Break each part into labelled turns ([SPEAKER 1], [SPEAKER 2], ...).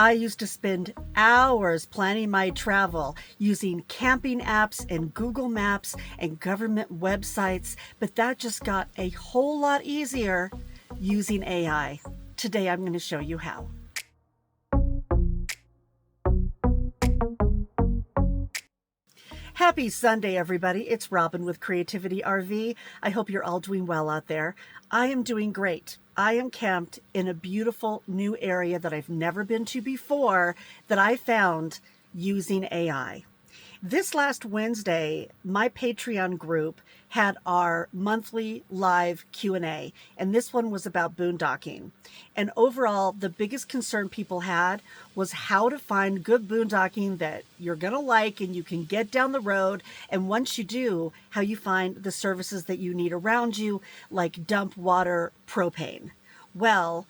[SPEAKER 1] I used to spend hours planning my travel using camping apps and Google Maps and government websites, but that just got a whole lot easier using AI. Today I'm going to show you how. Happy Sunday, everybody. It's Robin with Creativity RV. I hope you're all doing well out there. I am doing great. I am camped in a beautiful new area that I've never been to before that I found using AI. This last Wednesday, my Patreon group had our monthly live Q&A, and this one was about boondocking. And overall, the biggest concern people had was how to find good boondocking that you're going to like and you can get down the road. And once you do, how you find the services that you need around you, like dump water, propane. Well,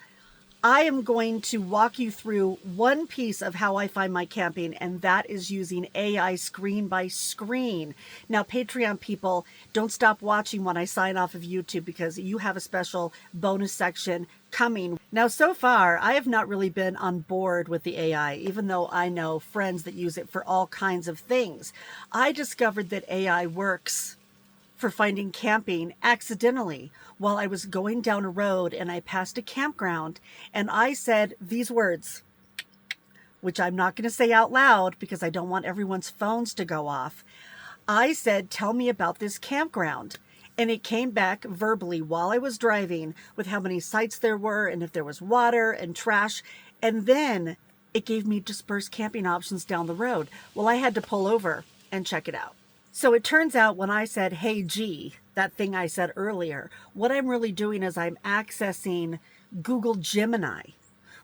[SPEAKER 1] I am going to walk you through one piece of how I find my camping, and that is using AI screen by screen. Now, Patreon people, don't stop watching when I sign off of YouTube because you have a special bonus section coming. Now, so far, I have not really been on board with the AI, even though I know friends that use it for all kinds of things. I discovered that AI works for finding camping accidentally while I was going down a road and I passed a campground and I said these words, which I'm not going to say out loud because I don't want everyone's phones to go off. I said, tell me about this campground. And it came back verbally while I was driving with how many sites there were and if there was water and trash. And then it gave me dispersed camping options down the road. Well, I had to pull over and check it out. So it turns out when I said, hey, G, that thing I said earlier, what I'm really doing is I'm accessing Google Gemini,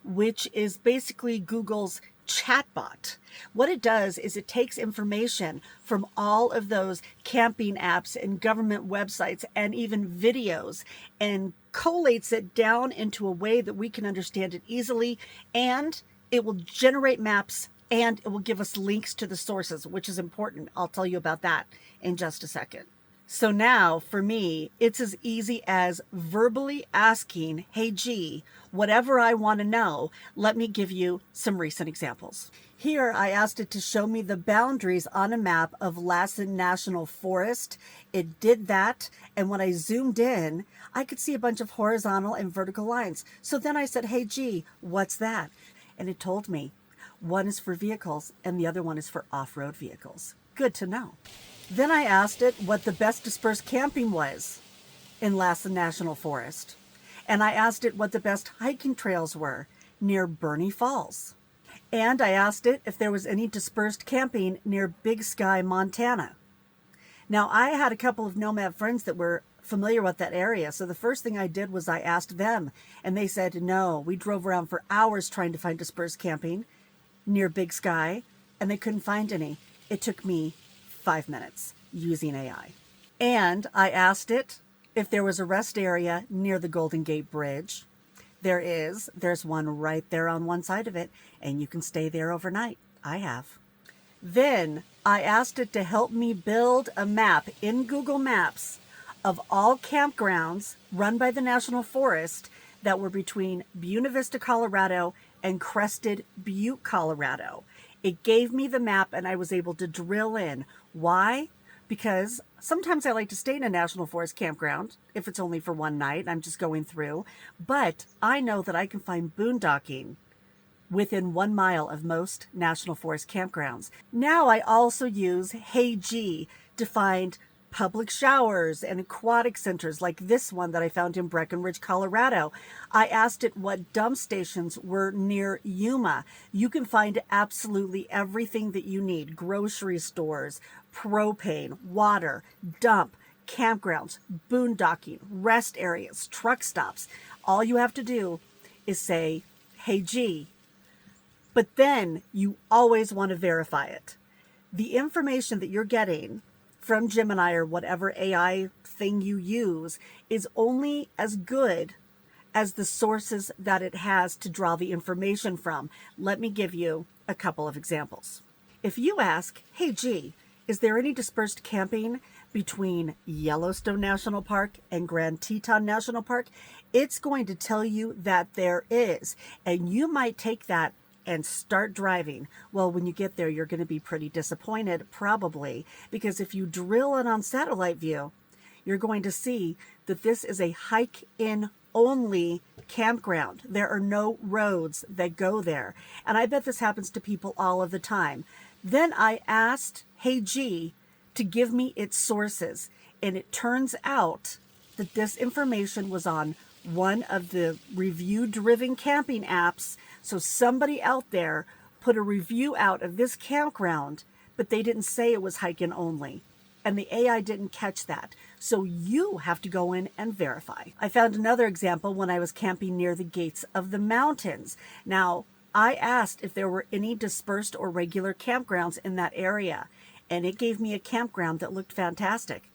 [SPEAKER 1] which is basically Google's chatbot. What it does is it takes information from all of those camping apps and government websites and even videos and collates it down into a way that we can understand it easily, and it will generate maps and it will give us links to the sources, which is important. I'll tell you about that in just a second. So now for me, it's as easy as verbally asking, hey, G, whatever I want to know, let me give you some recent examples. Here, I asked it to show me the boundaries on a map of Lassen National Forest. It did that. And when I zoomed in, I could see a bunch of horizontal and vertical lines. So then I said, hey, G, what's that? And it told me. One is for vehicles and the other one is for off-road vehicles. Good to know. Then I asked it what the best dispersed camping was in Lassen National Forest. And I asked it what the best hiking trails were near Burney Falls. And I asked it if there was any dispersed camping near Big Sky, Montana. Now, I had a couple of Nomad friends that were familiar with that area. So the first thing I did was I asked them, and they said, no, we drove around for hours trying to find dispersed camping near Big Sky, and they couldn't find any. It took me 5 minutes using AI. And I asked it if there was a rest area near the Golden Gate Bridge. There's one right there on one side of it, and you can stay there overnight. I have. Then I asked it to help me build a map in Google Maps of all campgrounds run by the National Forest that were between Buena Vista, Colorado and Crested Butte, Colorado. It gave me the map and I was able to drill in. Why? Because sometimes I like to stay in a National Forest campground if it's only for one night. I'm just going through. But I know that I can find boondocking within 1 mile of most National Forest campgrounds. Now I also use Hey G to find public showers and aquatic centers like this one that I found in Breckenridge, Colorado. I asked it what dump stations were near Yuma. You can find absolutely everything that you need. Grocery stores, propane, water, dump, campgrounds, boondocking, rest areas, truck stops. All you have to do is say, hey G, but then you always want to verify it. The information that you're getting from Gemini or whatever AI thing you use is only as good as the sources that it has to draw the information from. Let me give you a couple of examples. If you ask, hey G, is there any dispersed camping between Yellowstone National Park and Grand Teton National Park? It's going to tell you that there is. And you might take that and start driving. Well, when you get there, you're going to be pretty disappointed, probably, because if you drill it on satellite view, you're going to see that this is a hike-in only campground. There are no roads that go there. And I bet this happens to people all of the time. Then I asked Hey G to give me its sources. And it turns out that this information was on one of the review-driven camping apps. So somebody out there put a review out of this campground, but they didn't say it was hike-in only. And the AI didn't catch that. So you have to go in and verify. I found another example when I was camping near the gates of the mountains. Now, I asked if there were any dispersed or regular campgrounds in that area, and it gave me a campground that looked fantastic.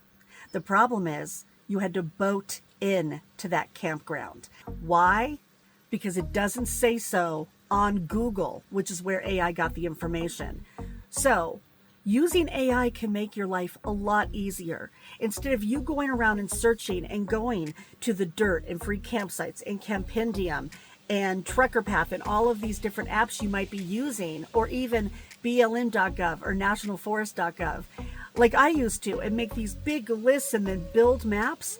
[SPEAKER 1] The problem is you had to boat in to that campground. Why? Because it doesn't say so on Google, which is where AI got the information. So using AI can make your life a lot easier. Instead of you going around and searching and going to the Dirt and Free Campsites and Campendium and Trekker Path and all of these different apps you might be using, or even BLM.gov or nationalforest.gov, like I used to, and make these big lists and then build maps,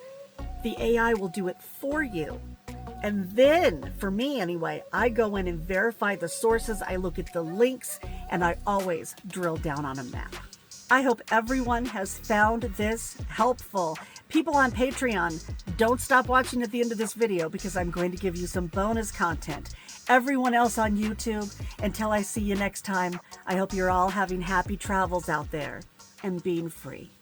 [SPEAKER 1] the AI will do it for you. And then, for me anyway, I go in and verify the sources, I look at the links, and I always drill down on a map. I hope everyone has found this helpful. People on Patreon, don't stop watching at the end of this video because I'm going to give you some bonus content. Everyone else on YouTube, until I see you next time, I hope you're all having happy travels out there and being free.